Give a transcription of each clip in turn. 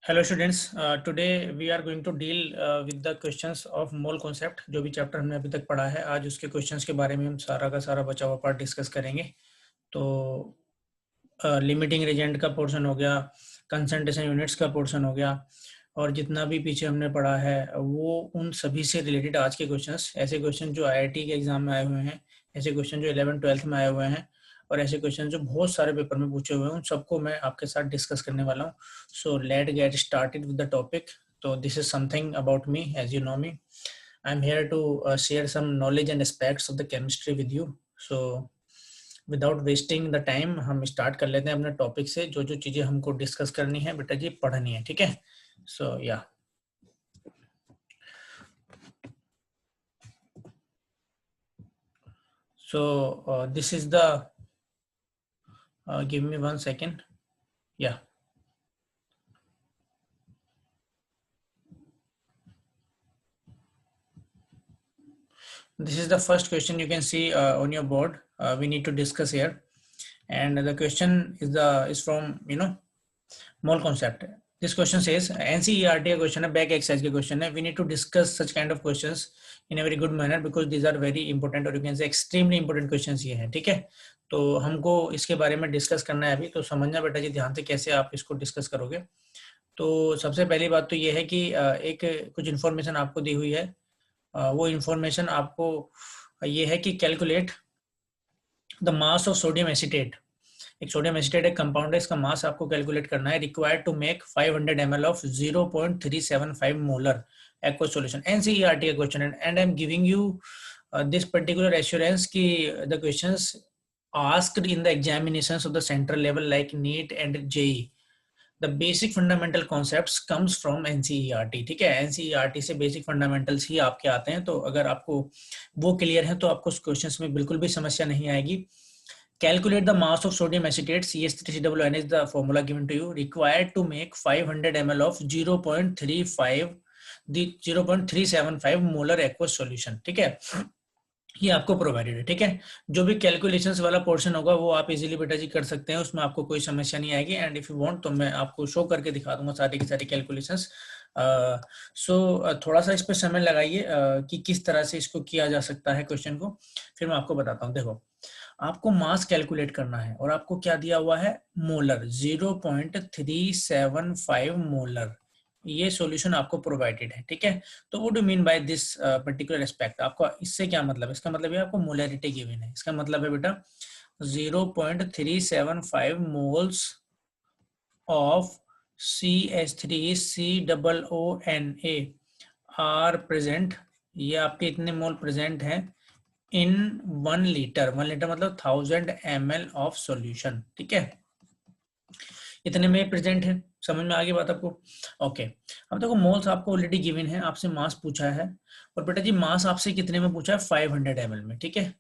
Hello students, today we are going to deal with the questions of mole concept. जो भी chapter हमने अभी तक पढ़ा है, आज उसके क्वेश्चंस के बारे में हम सारा का सारा बचा हुआ पार्ट डिस्कस करेंगे। तो लिमिटिंग रिजेंट का पोर्शन हो गया, कंसंट्रेशन यूनिट्स का पोर्शन हो गया, और जितना भी पीछे हमने पढ़ा है वो उन सभी से रिलेटेड आज के क्वेश्चंस, ऐसे क्वेश्चन जो आईआईटी के एग्जाम में आए हुए हैं, ऐसे क्वेश्चन जो 11th-12th में आए हुए हैं, और ऐसे क्वेश्चन जो बहुत सारे पेपर में पूछे हुए हैं, उन सबको मैं आपके साथ डिस्कस करने वाला हूँ। So let's get started with the topic. तो this is something about me, as you know me, I am here to share some knowledge and aspects of the chemistry with you. So without wasting the time हम start कर लेते हैं अपने topic से। जो जो चीज़ें हमको डिस्कस करनी है बेटा जी, पढ़नी है, ठीक है। सो या this is the give me 1 second. Yeah, this is the first question you can see on your board. We need to discuss here, and the question is from mole concept. This question says NCERT question है, back exercise के question है. We need to discuss such kind of questions in a very good manner because these are very important, or you can say extremely important questions ये हैं, ठीक है। तो हमको इसके बारे में डिस्कस करना है अभी। तो समझना बेटा जी ध्यान से कैसे आप इसको डिस्कस करोगे। तो सबसे पहली बात तो ये है कि एक कुछ इन्फॉर्मेशन आपको दी हुई है। वो इन्फॉर्मेशन आपको ये है कि calculate the mass of sodium acetate. एक सोडियम एसीटेट एक कंपाउंड है, इसका मास आपको कैलकुलेट करना है। Required to make 500 ml of 0.375 molar aqueous solution. NCERT का क्वेश्चन है, and I am giving you this particular assurance कि the questions asked in the examinations of the central level like NEET and JEE, the basic fundamental concepts comes from NCERT, ठीक है। NCERT से basic fundamentals ही आपके आते हैं। तो अगर आपको वो क्लियर है तो आपको क्वेश्चंस में बिल्कुल भी समस्या नहीं आएगी। Calculate the mass of sodium acetate CH3COON is the formula given to you. Required to make 500 ml of 0.375 molar aqueous solution, ठीक है। ये आपको प्रोवाइडेड है, ठीक है। जो भी कैलकुलेशंस वाला पोर्शन होगा वो आप इजीली बेटा जी कर सकते हैं, उसमें आपको कोई समस्या नहीं आएगी। एंड इफ यू वांट तो मैं आपको शो करके दिखा दूंगा सारी की सारी कैलकुलेशंस। थोड़ा सा इस पर समय लगाइए कि किस तरह से इसको किया जा सकता है क्वेश्चन को, फिर मैं आपको बताता हूँ। देखो, आपको मास कैलकुलेट करना है और आपको क्या दिया हुआ है, मोलर 0.375 मोलर। ये सॉल्यूशन आपको प्रोवाइडेड है, ठीक है। तो what do mean by this particular aspect, आपको इससे क्या मतलब है? इसका मतलब है आपको मोलरिटी गिवन है। इसका मतलब है बेटा 0.375 moles of CH3COONA are present. ये आपके इतने मोल प्रेजेंट हैं इन 1 लीटर। 1 लीटर मतलब 1000 ml ऑफ सॉल्यूशन, ठीक है। इतने में प्रेजेंट है, समझ में आ गई बात आपको? ओके। अब देखो, मोल्स आपको ऑलरेडी गिवन है, आपसे मास पूछा है, और बेटा जी मास आपसे कितने में पूछा है? 500 ml में, ठीक है।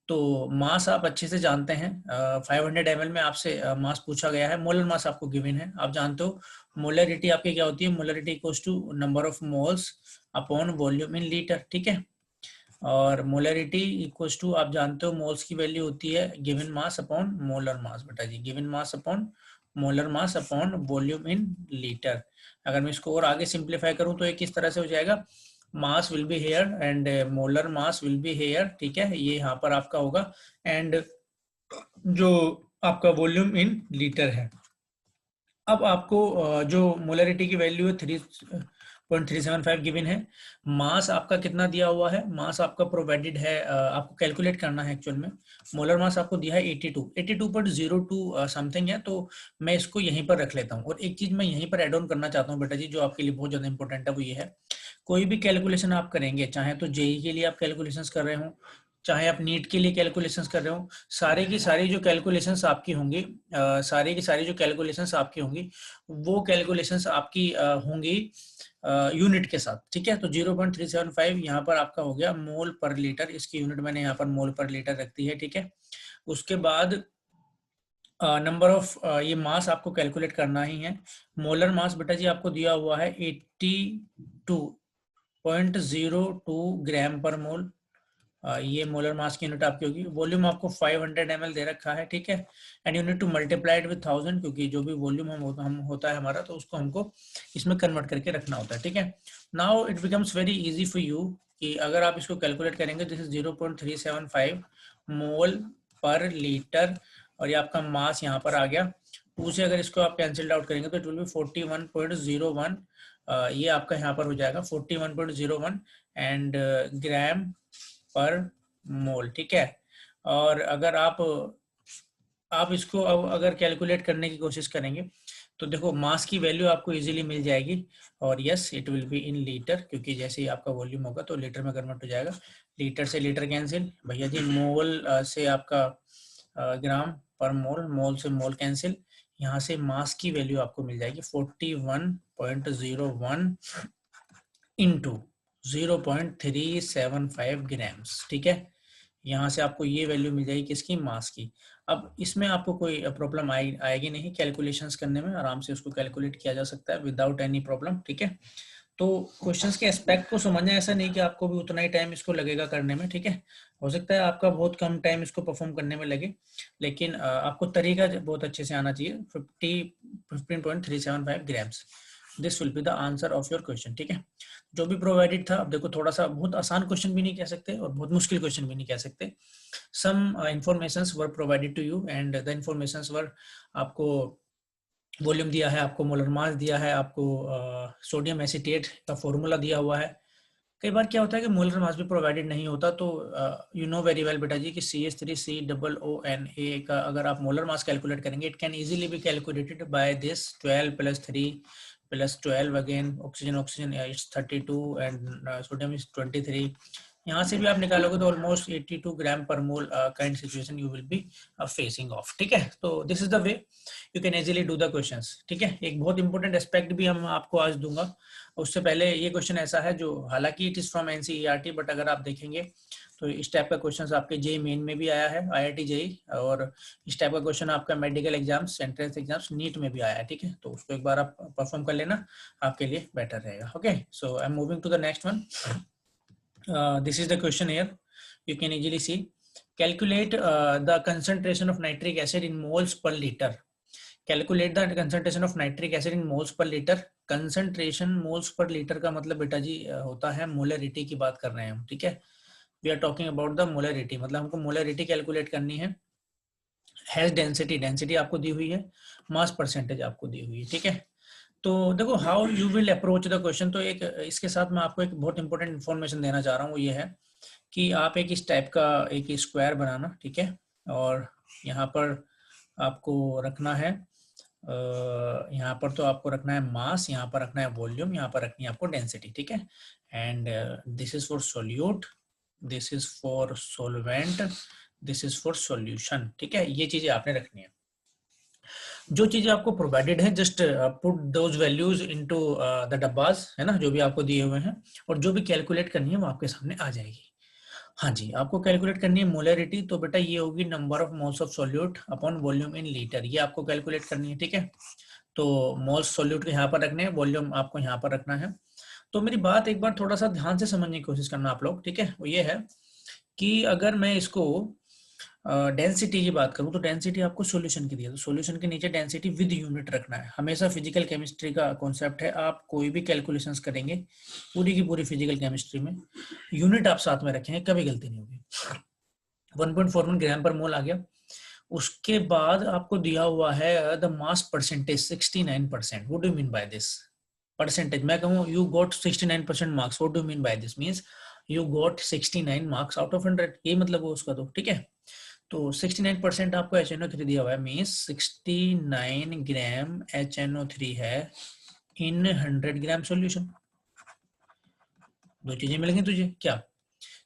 तो मास आप अच्छे से जानते हैं, 500 ml में आपसे मास पूछा गया है। मोलर मास आपको गिवन है, आप जानते हो मोलरिटी आपकी क्या होती है। Molarity equals to number of moles upon volume in litre, ठीक है। और मोलरिटी इक्वल्स टू, आप जानते हो मोल्स की वैल्यू होती है given mass upon molar mass, बेटा जी given mass upon molar mass upon volume in litre. अगर मैं इसको और आगे सिंप्लीफाई करूं तो ये किस तरह से हो जाएगा, mass will be here and molar mass will be here, ठीक है। ये यहाँ पर आपका होगा, एंड जो आपका वॉल्यूम इन लीटर है। अब आपको जो मोलरिटी की वैल्यू है 3.375 गिवन है। मास आपका कितना दिया हुआ है, मास आपका प्रोवाइडेड है, आपको कैलकुलेट करना है एक्चुअल में। मोलर मास आपको दिया है 82.02 समथिंग है। तो मैं इसको यहीं पर रख लेता हूँ। और एक चीज मैं यहीं पर एड ऑन करना चाहता हूँ बेटा जी, जो आपके लिए बहुत ज्यादा इंपॉर्टेंट है, वो ये है, कोई भी कैलकुलेशन आप करेंगे, चाहे तो जेई के लिए आप कैलकुलेशंस कर रहे हो, चाहे आप नीट के लिए कैलकुलेशंस कर रहे हो, सारी की सारी जो कैलकुलेशंस आपकी होंगी, सारी की सारी जो कैलकुलेशंस आपकी होंगी, वो कैलकुलेशंस आपकी होंगी यूनिट के साथ, ठीक है। तो 0.375 यहाँ पर आपका हो गया मोल पर लीटर, इसकी यूनिट मैंने यहाँ पर मोल पर लीटर रखती है, ठीक है। उसके बाद नंबर ऑफ ये मास आपको कैलकुलेट करना ही है। मोलर मास बेटा जी आपको दिया हुआ है 82.02 ग्राम पर मोल, ये मोलर मास की यूनिट आपकी होगी। वॉल्यूम आपको 500 ml दे रखा है, ठीक है, and unit to multiply it with 1000, क्योंकि जो भी वॉल्यूम हम होता है हमारा, तो उसको हमको इसमें कन्वर्ट करके रखना होता है, ठीक है। Now it becomes very easy for you कि अगर आप इसको कैलकुलेट करेंगे, दिस इज 0.375 मोल पर लीटर, और ये आपका मास यहाँ पर आ गया 2 से। अगर इसको आप कैंसिल आउट करेंगे तो इट विल बी 41.01, ये आपका यहाँ पर हो जाएगा 41.01 एंड ग्राम पर मोल, ठीक है। और अगर आप इसको अगर कैलकुलेट करने की कोशिश करेंगे तो देखो मास की वैल्यू आपको इजीली मिल जाएगी, और yes it will be in litre, क्योंकि जैसे ही आपका वॉल्यूम होगा तो लीटर में कन्वर्ट हो जाएगा। लीटर से लीटर कैंसिल भैया जी, मोल से आपका ग्राम पर मोल, मोल से मोल कैंसिल, यहाँ से मास की वैल्यू आपको मिल जाएगी 41.01 इंटू 0.375 ग्राम्स, ठीक है। यहाँ से आपको ये वैल्यू मिल जाएगी किसकी, मास की। अब इसमें आपको कोई प्रॉब्लम आएगी नहीं, कैलकुलेशंस करने में आराम से उसको कैलकुलेट किया जा सकता है विदाउट एनी प्रॉब्लम, ठीक है। तो क्वेश्चंस के एस्पेक्ट को समझना, ऐसा नहीं कि आपको भी उतना ही टाइम इसको लगेगा करने में, ठीक है। हो सकता है आपका बहुत कम टाइम इसको परफॉर्म करने में लगे, लेकिन आपको तरीका बहुत अच्छे से आना चाहिए। 15.375 grams, this will be the answer of your question, ठीक है। जो भी प्रोवाइडेड था, अब देखो थोड़ा सा बहुत आसान क्वेश्चन भी नहीं कह सकते और बहुत मुश्किल क्वेश्चन भी नहीं कह सकते। Some informations were provided to you and the informations were, आपको वॉल्यूम दिया है, आपको मोलर मास दिया है, आपको सोडियम एसीटेट का फॉर्मूला दिया हुआ है। कई बार क्या होता है कि मोलर मास भी प्रोवाइडेड नहीं होता, तो यू नो वेरी वेल बेटा जी कि CH3COONA का अगर आप मोलर मास कैलकुलेट करेंगे, it can easily be calculated by this 12 + 3 + 12 again, oxygen it's 32 and sodium is 23। यहाँ से भी आप निकालोगे तो ऑलमोस्ट 82 ग्राम पर mole kind situation you will be facing of, ठीक है। तो this is the way you can easily do the questions, ठीक है। एक बहुत इंपॉर्टेंट एस्पेक्ट भी हम आपको आज दूंगा। उससे पहले ये क्वेश्चन ऐसा है जो हालांकि it is from NCERT, but अगर आप देखेंगे तो इस टाइप का क्वेश्चन आपके जेई मेन में भी आया है, IIT जेई, और इस टाइप का क्वेश्चन आपका medical exams, entrance exams, NEET में भी आया है, ठीक है। तो उसको एक बार आप परफॉर्म कर लेना, आपके लिए बेटर रहेगा। Okay, so I am moving to the next one. This is the question here. You can easily see. Calculate the concentration of nitric acid in moles per liter. Calculate the concentration of nitric acid in moles per liter. Concentration moles per liter का मतलब बेटा जी होता है molarity की बात कर रहे हैं हम, ठीक है। We are talking about the molarity, मतलब हमको मोलरिटी कैलकुलेट करनी है। हैज डेंसिटी, डेंसिटी आपको दी हुई है, मास परसेंटेज आपको दी हुई है, ठीक है। तो देखो how you will approach the question, तो एक इसके साथ मैं आपको एक बहुत इंपॉर्टेंट इन्फॉर्मेशन देना चाह रहा हूँ, वो ये है कि आप एक इस टाइप का एक स्क्वायर बनाना, ठीक है, और यहाँ पर आपको रखना है, यहाँ पर तो आपको रखना है मास, यहाँ पर रखना है वॉल्यूम, यहाँ पर रखनी है आपको डेंसिटी, ठीक है। And this is for solute, this is for solvent, this is for solution, ठीक है। ये चीजें आपने रखनी है। जो चीजें आपको प्रोवाइडेड है, just put those values into the डब्बास, है ना, जो भी आपको दिए हुए हैं, और जो भी कैलकुलेट करनी है वो आपके सामने आ जाएगी। हाँ जी, आपको कैलकुलेट करनी है मोलरिटी, तो बेटा ये होगी number of moles of solute upon volume in litre, ये आपको कैलकुलेट करनी है, ठीक है। तो मोल्स सॉल्यूट को यहाँ पर रखने हैं, वॉल्यूम आपको यहाँ पर रखना है। तो मेरी बात एक बार थोड़ा सा ध्यान से समझने की कोशिश करना आप लोग, ठीक है। वो ये है कि अगर मैं इसको डेंसिटी की बात करूं तो डेंसिटी आपको सॉल्यूशन की दी है, तो सॉल्यूशन के नीचे डेंसिटी विद यूनिट रखना है। हमेशा फिजिकल केमिस्ट्री का कॉन्सेप्ट है, आप कोई भी कैलकुलेशंस करेंगे पूरी की पूरी फिजिकल केमिस्ट्री में यूनिट आप साथ में रखेंगे, कभी गलती नहीं होगी। 1.41 ग्राम पर मोल आ गया। उसके बाद आपको दिया हुआ है the mass percentage 69%। What do you mean by this percentage? मैं कहूँ you got 69% marks, what do you mean by this means you got 69 marks out of 100, यही मतलब है उसका, तो ठीक है। तो 69% आपको HNO3 दिया हुआ है, मीन्स 69 ग्राम HNO3 है इन 100 ग्राम सॉल्यूशन। दो चीजें मिलेंगी तुझे, क्या?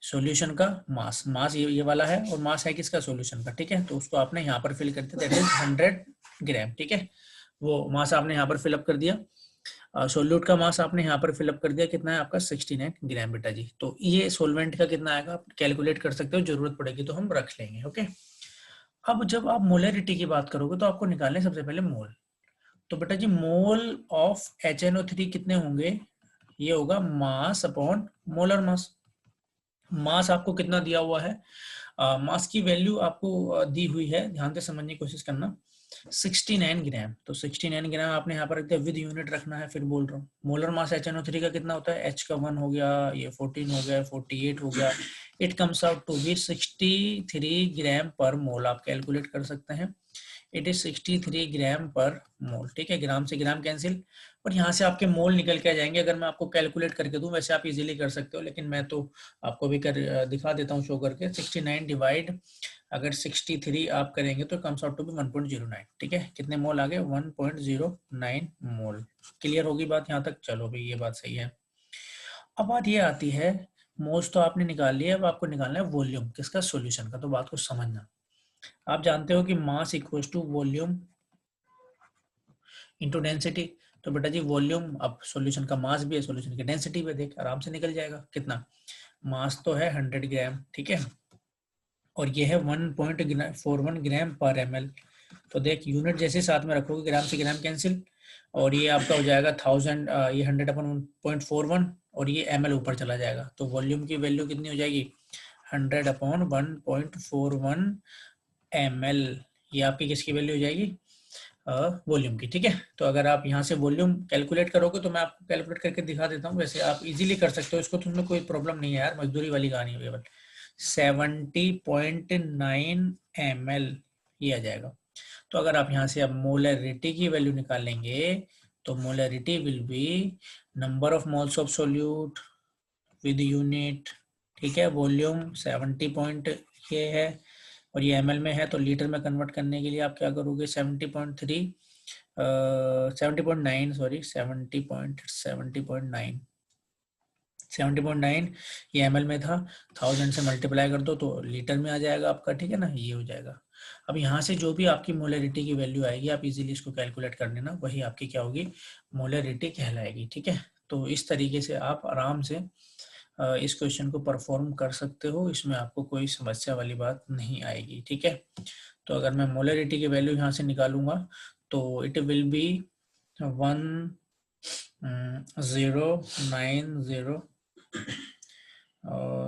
सॉल्यूशन का मास, मास ये वाला है, और मास है किसका? सॉल्यूशन का, ठीक है। तो उसको आपने यहाँ पर फिल कर दिया, दैट इज 100 ग्राम, ठीक है। वो मास आपने यहाँ पर फिलअप कर दिया, सोल्यूट का मास आपने यहाँ पर फिलअप कर दिया, कितना है आपका? 69 ग्राम बेटा जी। तो ये सोलवेंट का कितना आएगा आप कैलकुलेट कर सकते हो, जरूरत पड़ेगी तो हम रख लेंगे, ओके। अब जब आप मोलरिटी की बात करोगे तो आपको निकालने सबसे पहले मोल। तो बेटा जी मोल ऑफ HNO3 कितने होंगे? ये होगा मास अपॉन मोलर मास। मास आपको कितना दिया हुआ है, मास की वैल्यू आपको दी हुई है, ध्यान से समझने की कोशिश करना, 69 ग्राम। तो 69 ग्राम आपने यहाँ पर रख दिया, विद यूनिट रखना है। फिर बोल रहा हूँ मोलर मास HNO3 का कितना होता है, H का 1 हो गया, ये 14 हो गया, 48 हो गया, it comes out to be 63 gram पर मोल। आप कैलकुलेट कर सकते हैं, इट इज 63 ग्राम पर मोल। ठीक है, ग्राम से ग्राम कैंसिल, और यहाँ से आपके मोल निकल के आ जाएंगे। अगर मैं आपको कैलकुलेट करके दूं, वैसे आप इजीली कर सकते हो, लेकिन मैं तो आपको भी कर दिखा देता हूँ शो करके। 69 डिवाइड अगर 63 आप करेंगे तो कम्स आउट टू बी 1.09। ठीक है, कितने मोल आ गए, 1.09 मोल। क्लियर होगी बात यहाँ तक? चलो भाई, ये बात सही है। अब बात ये आती है, मोल्स तो आपने निकाल लिया, अब आपको निकालना है वॉल्यूम किसका, सॉल्यूशन का। तो बात को समझना, आप जानते हो कि mass equals to volume into density. तो बेटा जी वॉल्यूम, अब सॉल्यूशन का मास भी है, सॉल्यूशन की डेंसिटी भी देख, आराम से निकल जाएगा। कितना मास तो है 100 ग्राम, ठीक है, और ये है 1.41 ग्राम पर ml। तो देख यूनिट जैसे साथ में रखोगे, ग्राम से ग्राम कैंसिल, और ये आपका हो जाएगा 1000, ये 100/1.41, और ये ml ऊपर चला जाएगा। तो वॉल्यूम की वैल्यू कितनी हो जाएगी, 100/1.41 ml। ये आपकी किसकी वैल्यू हो जाएगी, वॉल्यूम की। ठीक है, तो अगर आप यहाँ से वॉल्यूम कैलकुलेट करोगे, तो मैं आपको कैलकुलेट करके दिखा देता हूँ, वैसे आप इजीली कर सकते हो इसको, तुम्हें कोई प्रॉब्लम नहीं है यार, मजदूरी वाली कहानी है केवल। 70.9 ml ये आ जाएगा। तो अगर आप यहाँ से अब मोलरिटी की वैल्यू निकालेंगे, तो molarity will be number of moles of solute with unit, ठीक है, वॉल्यूम 70 पॉइंट ये है, और ये ml में है, तो लीटर में कन्वर्ट करने के लिए आप क्या करोगे, 70.9 सॉरी 70.9 ये ml में था, 1000 से मल्टीप्लाई कर दो तो लीटर में आ जाएगा आपका। ठीक है ना, ये हो जाएगा। अब यहाँ से जो भी आपकी मोलरिटी की वैल्यू आएगी, आप इजीली इसको कैलकुलेट कर लेना, वही आपकी क्या होगी, मोलरिटी कहलाएगी। ठीक है, तो इस तरीके से आप आराम से इस क्वेश्चन को परफॉर्म कर सकते हो, इसमें आपको कोई समस्या वाली बात नहीं आएगी। ठीक है, तो अगर मैं मोलरिटी की वैल्यू यहाँ से निकालूंगा, तो इट विल बी 1090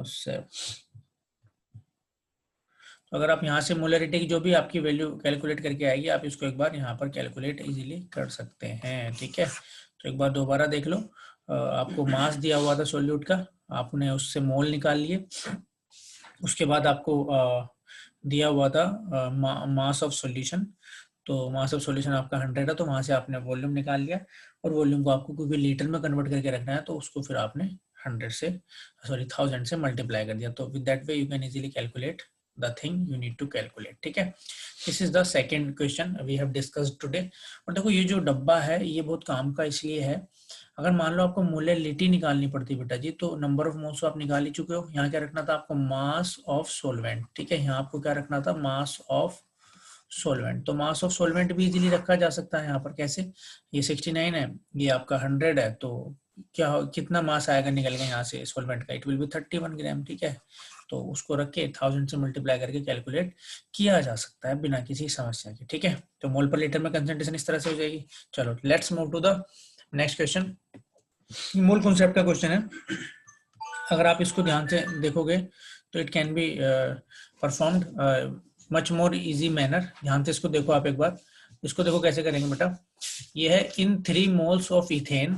7। तो अगर आप यहाँ से मोलरिटी की जो भी आपकी वैल्यू कैलकुलेट करके आएगी, आप इसको एक बार यहाँ पर कैलकुलेट इजीली कर सकते हैं। ठीक है, तो एक बार दोबारा देख लो, आपको मास दिया हुआ था सोल्यूट का, आपने उससे मोल निकाल लिए, उसके बाद आपको दिया हुआ था मास ऑफ सॉल्यूशन, तो मास ऑफ सॉल्यूशन आपका 100 है, तो वहां से आपने वॉल्यूम निकाल लिया, और वॉल्यूम को आपको क्योंकि लीटर में कन्वर्ट करके रखना है, तो उसको फिर आपने 1000 से मल्टीप्लाई कर दिया। तो with that way you can easily calculate the thing you need to calculate. ठीक है, this is the second question we have discussed today. और देखो ये जो डब्बा है ये बहुत काम का इसलिए है, अगर मान लो आपको मोलरिटी निकालनी पड़ती बेटा जी, तो नंबर ऑफ मोल्स आप निकाल ही चुके हो। यहाँ क्या रखना था आपको, मास ऑफ सोलवेंट। ठीक है, यहाँ आपको क्या रखना था, मास ऑफ सोलवेंट। तो मास ऑफ सोलवेंट भी इजीली रखा जा सकता है यहाँ पर। कैसे, ये 69 है, ये आपका 100 है, तो क्या कितना मास आएगा निकल के यहाँ से सोलवेंट का, इट विल बी 31 ग्राम। ठीक है, तो उसको रख के 1000 से मल्टीप्लाई करके कैलकुलेट किया जा सकता है बिना किसी समस्या के। ठीक है, तो मोल पर लीटर में कंसंट्रेशन इस तरह से हो जाएगी। चलो let's move to the next question. मूल कॉन्सेप्ट का क्वेश्चन है, अगर आप इसको ध्यान से देखोगे तो it can be performed much more easy manner. ध्यान से इसको देखो आप एक बार, इसको देखो कैसे करेंगे बेटा। ये है इन 3 moles of ethane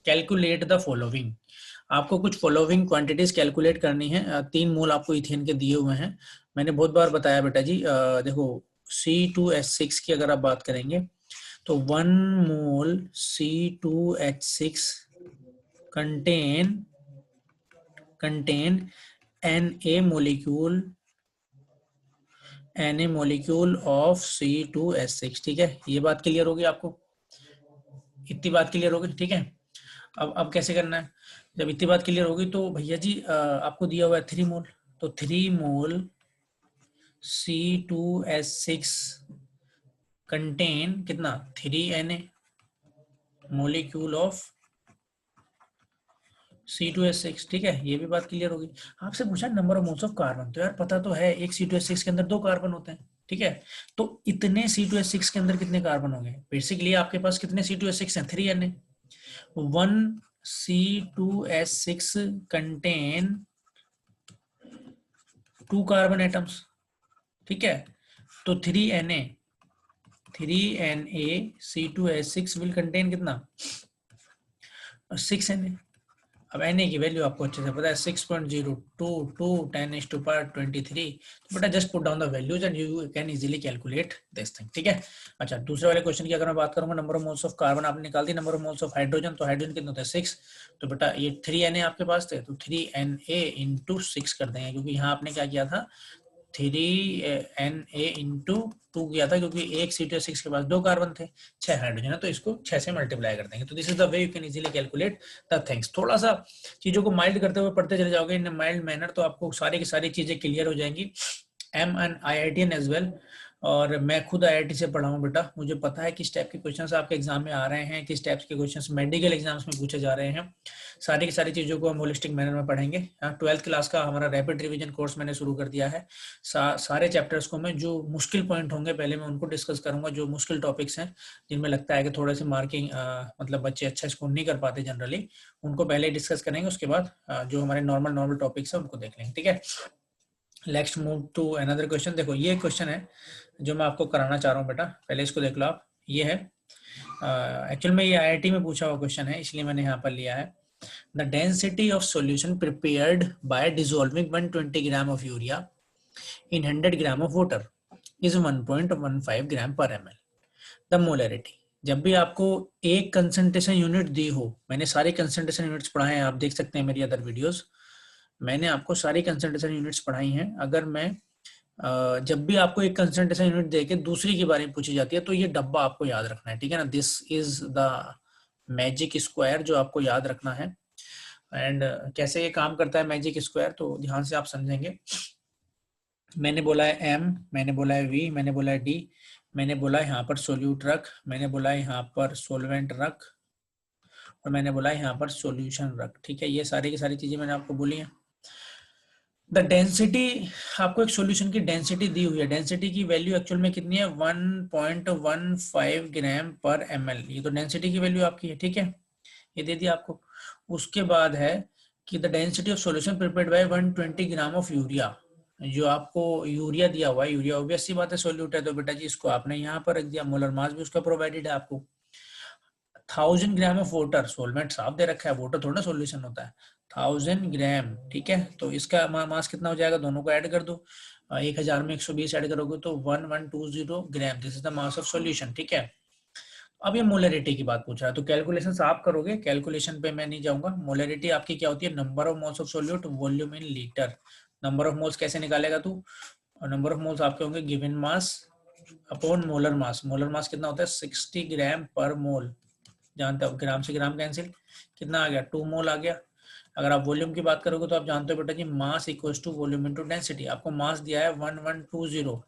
calculate the following. आपको कुछ फॉलोइंग क्वांटिटीज कैलकुलेट करनी है। 3 मोल आपको इथेन के दिए हुए हैं, मैंने बहुत बार बताया बेटा जी। देखो C2H6 की अगर आप बात करेंगे, तो 1 मोल C2H6 contain Na molecule of C2H6। ठीक है, ये बात क्लियर होगी आपको, इतनी बात क्लियर होगी। ठीक है, अब कैसे करना है, जब इतनी बात क्लियर होगी तो भैया जी आपको दिया हुआ है 3 मोल, तो 3 मोल C2H6 कंटेन कितना, 3Na मोलिक्यूल ऑफ C2H6। ठीक है, ये भी बात क्लियर होगी। आपसे पूछा number of moles of carbon, तो यार पता तो है एक C2H6 के अंदर 2 कार्बन होते हैं। ठीक है, तो इतने C2H6 के अंदर कितने कार्बन होंगे, बेसिकली आपके पास कितने C2H6 हैं, 3Na। 1 C2H6 contain 2 carbon atoms, ठीक है। तो 3Na3Na C2H6 विल कंटेन कितना 6Na। अब Na की वैल्यू आपको अच्छे से पता है 6.022 10⁻23। तो बेटा just put down the values and you can easily calculate this thing, ठीक है। अच्छा, दूसरे वाले क्वेश्चन की अगर मैं बात करूंगा, number of moles of carbon आपने निकाल दी, number of moles of hydrogen, तो हाइड्रोजन कितने होते हैं 6। तो बेटा ये 3Na आपके पास थे, तो 3Na इंटू 6 कर देंगे, क्योंकि यहाँ आपने क्या किया था 3Na इंटू 2 किया था, क्योंकि एक C2H6 के पास 2 कार्बन थे, 6 हाइड्रोजन है, तो इसको 6 से मल्टीप्लाई कर देंगे। तो this is the way you can easily calculate the things. थोड़ा सा चीजों को माइल्ड करते हुए पढ़ते चले जाओगे इन माइल्ड मैनर, तो आपको सारी की सारी चीजें क्लियर हो जाएंगी। Am an IITian as well, और मैं खुद IIT से पढ़ा हूँ बेटा, मुझे पता है किस टाइप के क्वेश्चंस आपके एग्जाम में आ रहे हैं, किस टाइप के क्वेश्चंस मेडिकल एग्जाम्स में पूछे जा रहे हैं। सारी की सारी चीज़ों को हम होलिस्टिक मैनर में पढ़ेंगे। 12th क्लास का हमारा रैपिड रिवीजन कोर्स मैंने शुरू कर दिया है। सारे चैप्टर्स को मैं, जो मुश्किल पॉइंट होंगे पहले मैं उनको डिस्कस करूंगा, जो मुश्किल टॉपिक्स हैं जिनमें लगता है कि थोड़े से मार्किंग मतलब बच्चे अच्छा स्कोर नहीं कर पाते जनरली, उनको पहले डिस्कस करेंगे, उसके बाद जो हमारे नॉर्मल टॉपिक्स है उनको देख लेंगे, ठीक है। Next move to another question. देखो ये क्वेश्चन है जो मैं आपको कराना चाह रहा हूँ बेटा, पहले इसको देख लो आप। ये है एक्चुअल में ये IIT में पूछा हुआ क्वेश्चन है, इसलिए मैंने यहाँ पर लिया है। The density of solution prepared by dissolving 120 gram of urea in 100 gram of water is 1.15 ग्राम पर ml। द मोलरिटी, जब भी आपको एक कंसंट्रेशन यूनिट दी हो, मैंने सारे कंसंट्रेशन यूनिट्स पढ़ाए हैं, आप देख सकते हैं मेरी अदर वीडियोस, मैंने आपको सारी कंसंट्रेशन यूनिट्स पढ़ाई हैं। अगर मैं जब भी आपको एक कंसंट्रेशन यूनिट देके दूसरी के बारे में पूछी जाती है, तो ये डब्बा आपको याद रखना है, ठीक है ना। This is the magic square जो आपको याद रखना है। एंड कैसे ये काम करता है मैजिक स्क्वायर, तो ध्यान से आप समझेंगे। मैंने बोला है M, मैंने बोला है V, मैंने बोला है D, मैंने बोला है यहाँ पर सोल्यूट रख, मैंने बोला है यहाँ पर सोलवेंट रख, और मैंने बोला है यहाँ पर सॉल्यूशन रख, ठीक है। ये सारी की सारी चीजें मैंने आपको बोली हैं। द डेंसिटी, आपको एक सॉल्यूशन की डेंसिटी दी हुई है, डेंसिटी की वैल्यू एक्चुअल में कितनी है 1.15 ग्राम पर ml, ये तो डेंसिटी की वैल्यू आपकी है, ठीक है, ये दे दिया आपको। उसके बाद है कि the density of solution prepared by 120 gram of urea, जो आपको यूरिया दिया हुआ है, यूरिया ऑब्वियस सी बात है सॉल्यूट है, तो बेटा जी इसको आपने यहाँ पर रख दिया, मोलर मास भी उसका प्रोवाइडेड है आपको। 1000 ग्राम ऑफ वाटर, सोलवेंट साफ दे रखा है, वाटर थोड़ा ना सॉल्यूशन होता है, 1000 ग्राम, ठीक है। तो इसका मास कितना हो जाएगा, दोनों को ऐड कर दो, 1000 में 120 ऐड करोगे तो 1120 gram, this is the mass of solution, ठीक है। अब ये मोलरिटी की बात पूछ रहा है, तो कैलकुलेशन आप करोगे, कैलकुलेशन पे मैं नहीं जाऊंगा। मोलरिटी आपकी क्या होती है, number of moles of solute volume in litre. Number of moles कैसे निकालेगा तू, नंबर ऑफ मोल्स आपके होंगे गिवन मास अपॉन मोलर मास। मोलर मास कितना होता है 60 ग्राम पर मोल, जानते हो ग्राम से ग्राम कैंसिल, कितना आ गया 2 मोल आ गया। अगर आप वॉल्यूम की बात करोगे तो आप जानते हो बेटा जी mass equals to volume into density. आपको मास दिया है 1120,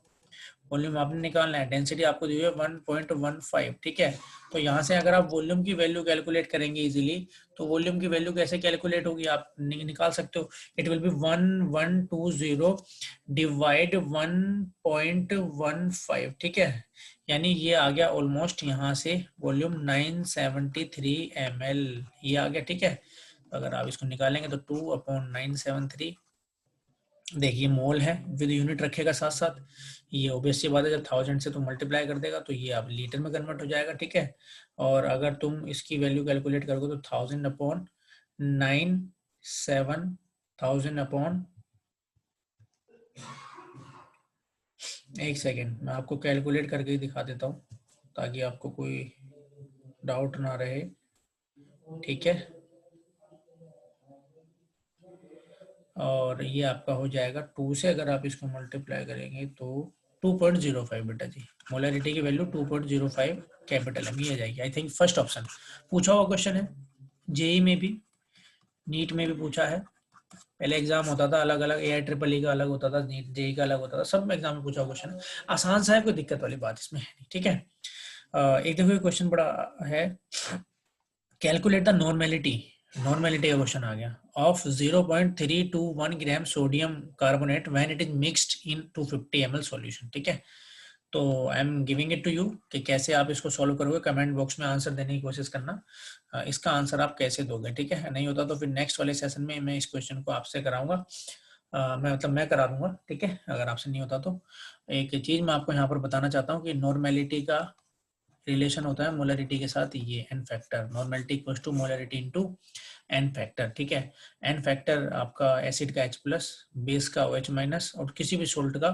वॉल्यूम आपने निकालना है, डेंसिटी आपको दी हुई है 1.15, ठीक है। तो यहाँ से अगर आप वॉल्यूम की वैल्यू कैलकुलेट करेंगे इजीली, तो वॉल्यूम की वैल्यू कैसे कैलकुलेट होगी आप निकाल सकते हो, इट विल बी 1120 डिवाइड 1.15, ठीक है। यानी ये आ गया ऑलमोस्ट यहाँ से वॉल्यूम 973 ml, ये आ गया, ठीक है। अगर आप इसको निकालेंगे तो 2/973, देखिए मोल है, विद यूनिट रखेगा साथ साथ, ये ऑब्वियस सी बात है, जब 1000 से तुम मल्टीप्लाई कर देगा तो ये आप लीटर में कन्वर्ट हो जाएगा, ठीक है। और अगर तुम इसकी वैल्यू कैलकुलेट करोगे तो 1000/9, एक सेकेंड मैं आपको कैलकुलेट करके ही दिखा देता हूँ ताकि आपको कोई डाउट ना रहे, ठीक है। और ये आपका हो जाएगा 2 से अगर आप इसको मल्टीप्लाई करेंगे तो 2.05 बेटा जी, मोलरिटी की वैल्यू 2.05 कैपिटल एम, ये आ जाएगी। आई थिंक फर्स्ट ऑप्शन पूछा हुआ क्वेश्चन है, जेई में भी, नीट में भी पूछा है। पहले एग्जाम होता था अलग अलग, AIEEE का अलग होता था, नीट जेई का अलग होता था, सब एग्जाम में पूछा हुआ क्वेश्चन है, आसान सा है, कोई दिक्कत वाली बात इसमें है नहीं, ठीक है। एक देखो क्वेश्चन बड़ा है, कैलकुलेट द नॉर्मेलिटी, नॉर्मेलिटी का क्वेश्चन आ गया, of 0.321 gram sodium carbonate when it is mixed in 250 ml solution, ठीक है। तो I am giving it to you कि कैसे आप इसको सॉल्व करोगे, कमेंट बॉक्स में आंसर देने की कोशिश करना, इसका आंसर आप कैसे दोगे, ठीक है। नहीं होता तो फिर नेक्स्ट वाले सेशन में मैं इस क्वेश्चन को आपसे कराऊंगा। मैं मतलब मैं करा दूंगा, ठीक है, अगर आपसे नहीं होता तो। एक चीज मैं आपको यहाँ पर बताना चाहता हूँ कि नॉर्मेलिटी का रिलेशन होता है मोलरिटी के साथ, ये N factor, normality equals to molarity into N factor, ठीक है। एन फैक्टर आपका एसिड का H प्लस, बेस का OH माइनस, और किसी भी सोल्ट का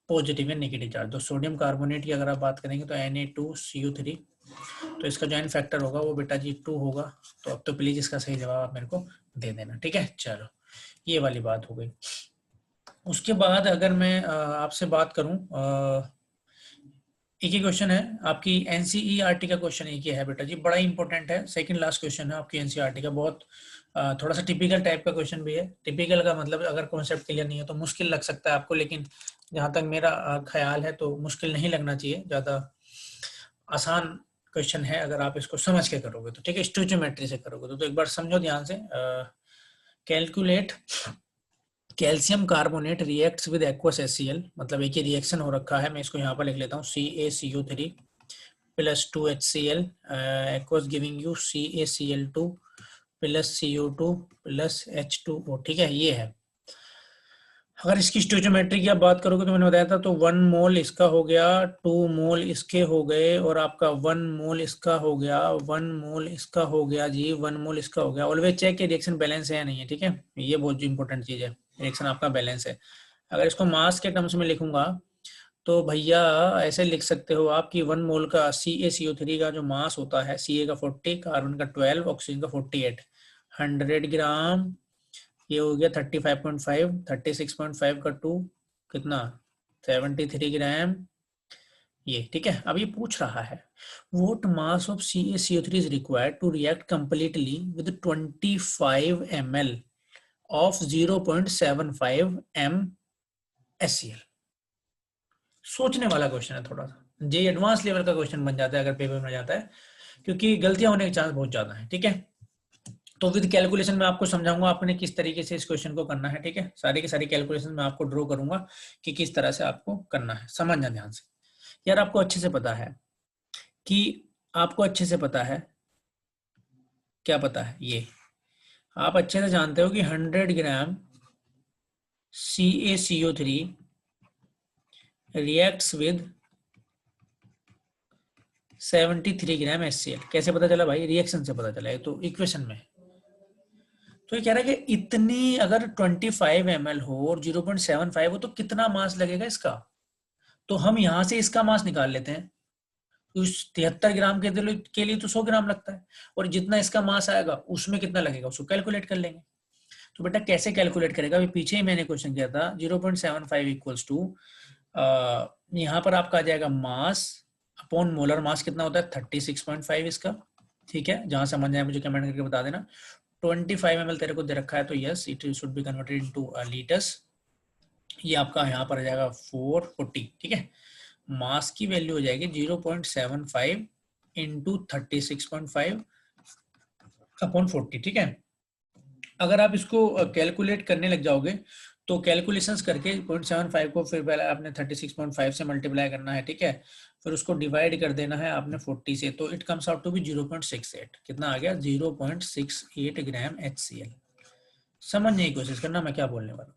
पॉजिटिव या नेगेटिव चार्ज। तो सोडियम कार्बोनेट की अगर आप बात करेंगे तो Na2CO3, तो इसका जो एन फैक्टर होगा वो बेटा जी 2 होगा। तो अब तो प्लीज इसका सही जवाब आप मेरे को दे देना, ठीक है। चलो ये वाली बात हो गई। उसके बाद अगर मैं आपसे बात करूं, एक ही क्वेश्चन है आपकी एनसीईआरटी का, क्वेश्चन एक ही है बेटा जी, बड़ा इंपॉर्टेंट है, सेकंड लास्ट क्वेश्चन है आपकी एनसीईआरटी का। बहुत थोड़ा सा टिपिकल टाइप का क्वेश्चन भी है। टिपिकल का मतलब अगर कॉन्सेप्ट क्लियर नहीं है तो मुश्किल लग सकता है आपको, लेकिन जहां तक मेरा ख्याल है तो मुश्किल नहीं लगना चाहिए, ज्यादा आसान क्वेश्चन है अगर आप इसको समझ के करोगे तो, ठीक है, स्टोइचोमेट्री से करोगे तो एक बार समझो ध्यान से। Calculate calcium carbonate reacts with aqueous HCl, मतलब एक ही रिएक्शन हो रखा है, मैं इसको यहाँ पर लिख लेता हूँ, CaCO3 plus 2HCl aqueous giving you CaCl2 plus CO2 plus H2O, ठीक है, ये है। अगर इसकी स्टोइचोमेट्री की आप बात करोगे तो मैंने बताया था, तो 1 मोल इसका हो गया, 2 मोल इसके हो गए, और आपका 1 मोल इसका हो गया, 1 मोल इसका हो गया जी, 1 मोल इसका हो गया। ऑलवेज चेक के रिएक्शन बैलेंस है या नहीं है, ठीक है, ये बहुत इंपॉर्टेंट चीज है, रिएक्शन आपका बैलेंस है। अगर इसको मास के टर्म्स में लिखूंगा तो भैया ऐसे लिख सकते हो आप कि 1 मोल का CaCO3 का जो मास होता है, Ca का 40, कार्बन का 12, ऑक्सीजन का 48, 100 ग्राम, ये हो गया 35.5, 36.5 का 2 कितना, 73 ग्राम, ये ठीक है। अब ये पूछ रहा है what mass of CaCO3 is required to react completely with 25 ml of 0.75 m HCl। सोचने वाला क्वेश्चन है थोड़ा सा, जे एडवांस लेवल का क्वेश्चन बन जाता है अगर पेपर में जाता है, क्योंकि गलतियां होने के चांस बहुत ज्यादा है, ठीक है। तो विद कैलकुलेशन में आपको समझाऊंगा आपने किस तरीके से इस क्वेश्चन को करना है, ठीक है। सारी की सारी कैलकुलेशन मैं आपको ड्रॉ करूंगा कि किस तरह से आपको करना है, समझना ध्यान से। यार आपको अच्छे से पता है कि आपको अच्छे से पता है, क्या पता है, ये आप अच्छे से जानते हो कि 100 ग्राम CaCO3 reacts with 73 gram HCl। कैसे पता चला भाई, रिएक्शन से पता चला है, तो इक्वेशन में। तो ये कह रहा है कि इतनी अगर 25 ml हो और 0.75 हो तो कितना मास लगेगा इसका। तो हम यहां से इसका मास निकाल लेते हैं, उस 73 ग्राम के लिए तो 100 ग्राम लगता है, और जितना इसका मास आएगा उसमें कितना लगेगा उसको कैलकुलेट कर लेंगे। तो बेटा कैसे कैलकुलेट करेगा, अभी पीछे ही मैंने क्वेश्चन किया था, 0.75 इक्वल्स टू, यहाँ पर आपका आ जाएगा मास अपॉन मोलर मास कितना होता है 36.5 इसका, ठीक है। जहां समझ जाए मुझे कमेंट करके बता देना। 25 ml तेरे को दे रखा है तो yes it should be converted into litres, ये आपका यहाँ पर आ जाएगा 440, ठीक है। मास की वैल्यू हो जाएगी 0.75 इंटू 36.5 अपॉन 40, ठीक है। अगर आप इसको कैलकुलेट करने लग जाओगे तो कैलकुलेशंस करके 0.75 को फिर पहले आपने 36.5 से मल्टीप्लाई करना है, ठीक है, फिर उसको डिवाइड कर देना है आपने 40 से, तो it comes out to be 0.68, कितना आ गया 0.68 ग्राम HCl। समझने की कोशिश करना मैं क्या बोलने वाला हूँ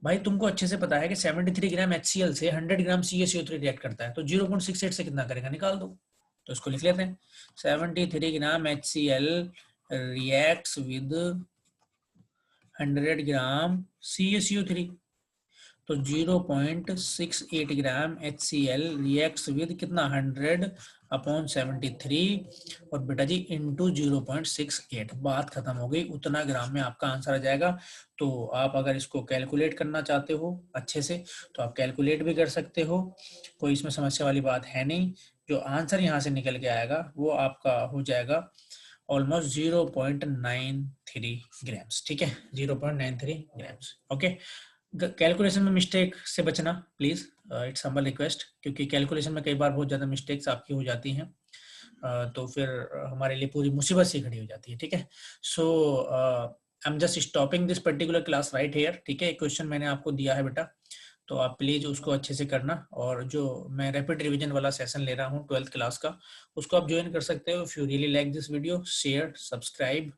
भाई। तुमको अच्छे से पता है कि 73 ग्राम HCl से 100 ग्राम CaCO3 रिएक्ट करता है, तो 0.68 से कितना करेगा निकाल दो, तो इसको लिख लेते हैं 73 ग्राम HCl reacts with 100 gram CaCO3, तो 0.68 ग्राम HCl रिएक्ट्स विद कितना 100 अपॉन 73, और बेटा जी इंटू 0.68, बात खत्म हो गई, उतना ग्राम में आपका आंसर आ जाएगा। तो आप अगर इसको कैलकुलेट करना चाहते हो अच्छे से तो आप कैलकुलेट भी कर सकते हो, कोई इसमें समस्या वाली बात है नहीं। जो आंसर यहाँ से निकल के आएगा वो आपका हो जाएगा ऑलमोस्ट 0.93 ग्राम्स, ठीक है, 0.93 ग्राम्स, ओके। कैलकुलेशन में मिस्टेक से बचना प्लीज, इट्स हम्बल रिक्वेस्ट, क्योंकि कैलकुलेशन में कई बार बहुत ज्यादा मिस्टेक्स आपकी हो जाती हैं, तो फिर हमारे लिए पूरी मुसीबत सी खड़ी हो जाती है, ठीक है। So I am just stopping this particular class right here, ठीक है। क्वेश्चन मैंने आपको दिया है बेटा, तो आप प्लीज उसको अच्छे से करना, और जो मैं रैपिड रिवीजन वाला सेशन ले रहा हूँ 12th क्लास का, उसको आप ज्वाइन कर सकते हो। If you really like this video share subscribe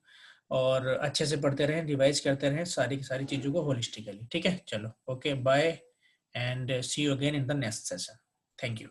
और अच्छे से पढ़ते रहें, रिवाइज करते रहें सारी की सारी चीज़ों को होलिस्टिकली। ठीक है, चलो okay bye and see you again in the next session. Thank you.